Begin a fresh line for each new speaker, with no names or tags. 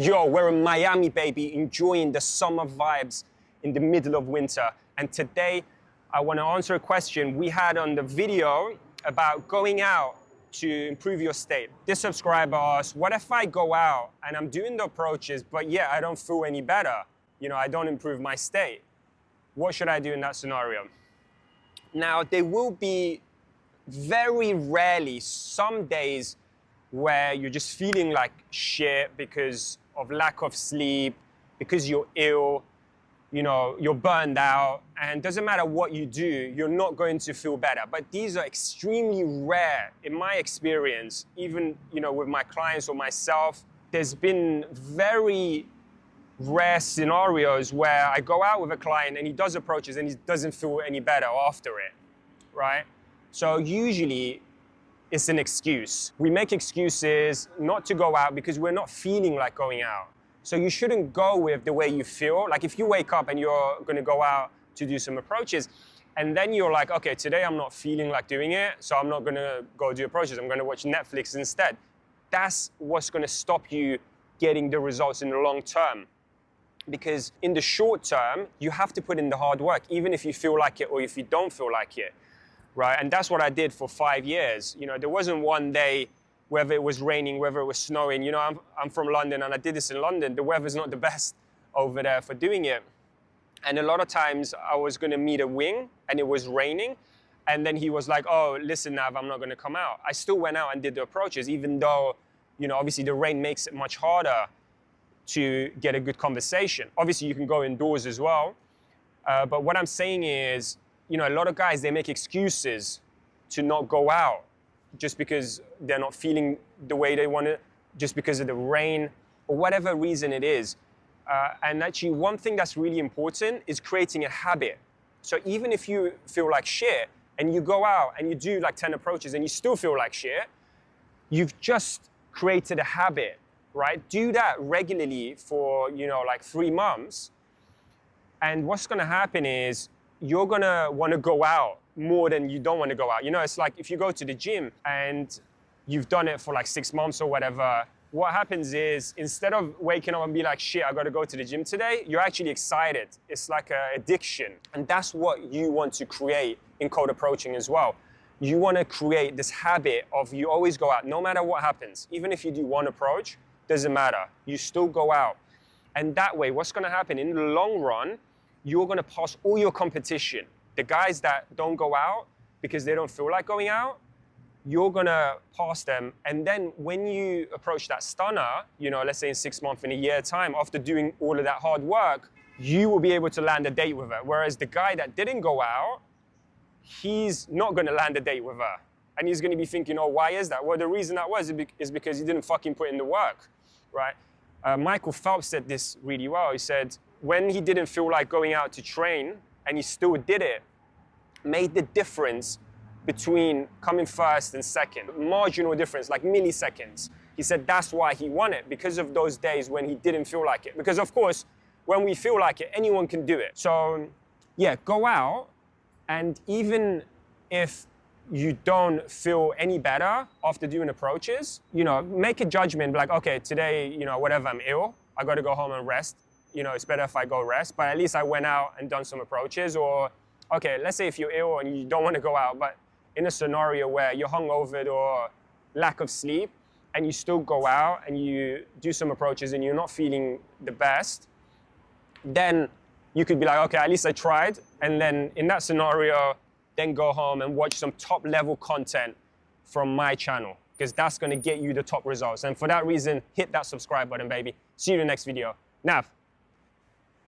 Yo, we're in Miami, baby, enjoying the summer vibes in the middle of winter. And today, I want to answer a question we had on the video about going out to improve your state. This subscriber asked, what if I go out and I'm doing the approaches, but yeah, I don't feel any better? You know, I don't improve my state. What should I do in that scenario? Now, there will be very rarely some days where you're just feeling like shit because of lack of sleep, because you're ill, you know, you're burned out, and doesn't matter what you do, you're not going to feel better. But these are extremely rare in my experience, even, you know, with my clients or myself. There's been very rare scenarios where I go out with a client and he does approaches and he doesn't feel any better after it, right? So usually it's an excuse. We make excuses not to go out because we're not feeling like going out. So you shouldn't go with the way you feel. Like if you wake up and you're gonna go out to do some approaches, and then you're like, okay, today I'm not feeling like doing it, so I'm not gonna go do approaches, I'm gonna watch Netflix instead. That's what's gonna stop you getting the results in the long term. Because in the short term, you have to put in the hard work, even if you feel like it or if you don't feel like it. Right, and that's what I did for 5 years. You know, there wasn't one day, whether it was raining, whether it was snowing. You know, I'm from London and I did this in London. The weather's not the best over there for doing it. And a lot of times I was gonna meet a wing and it was raining. And then he was like, oh, listen, Nav, I'm not gonna come out. I still went out and did the approaches, even though, you know, obviously the rain makes it much harder to get a good conversation. Obviously you can go indoors as well. But what I'm saying is, you know, a lot of guys, they make excuses to not go out just because they're not feeling the way they want to, just because of the rain or whatever reason it is. And actually one thing that's really important is creating a habit. So even if you feel like shit and you go out and you do like 10 approaches and you still feel like shit, you've just created a habit, right? Do that regularly for, you know, like 3 months. And what's going to happen is, you're gonna wanna go out more than you don't wanna go out. You know, it's like if you go to the gym and you've done it for like 6 months or whatever, what happens is instead of waking up and be like, shit, I gotta go to the gym today, you're actually excited. It's like an addiction. And that's what you want to create in cold approaching as well. You wanna create this habit of you always go out, no matter what happens. Even if you do one approach, doesn't matter. You still go out. And that way, what's gonna happen in the long run, you're gonna pass all your competition. The guys that don't go out because they don't feel like going out, you're gonna pass them. And then when you approach that stunner, you know, let's say in 6 months, in a year time, after doing all of that hard work, you will be able to land a date with her. Whereas the guy that didn't go out, he's not gonna land a date with her. And he's gonna be thinking, oh, why is that? Well, the reason that was is because he didn't fucking put in the work, right? Michael Phelps said this really well. He said, when he didn't feel like going out to train and he still did it, made the difference between coming first and second. Marginal difference, like milliseconds. He said that's why he won it, because of those days when he didn't feel like it. Because of course, when we feel like it, anyone can do it. So yeah, go out, and even if you don't feel any better after doing approaches, you know, make a judgment, like, okay, today, you know, whatever, I'm ill, I gotta go home and rest. You know, it's better if I go rest, but at least I went out and done some approaches. Or, okay, let's say if you're ill and you don't want to go out, but in a scenario where you're hungover or lack of sleep, and you still go out and you do some approaches and you're not feeling the best, then you could be like, okay, at least I tried. And then in that scenario, then go home and watch some top level content from my channel, because that's going to get you the top results. And for that reason, hit that subscribe button, baby. See you in the next video. Nav.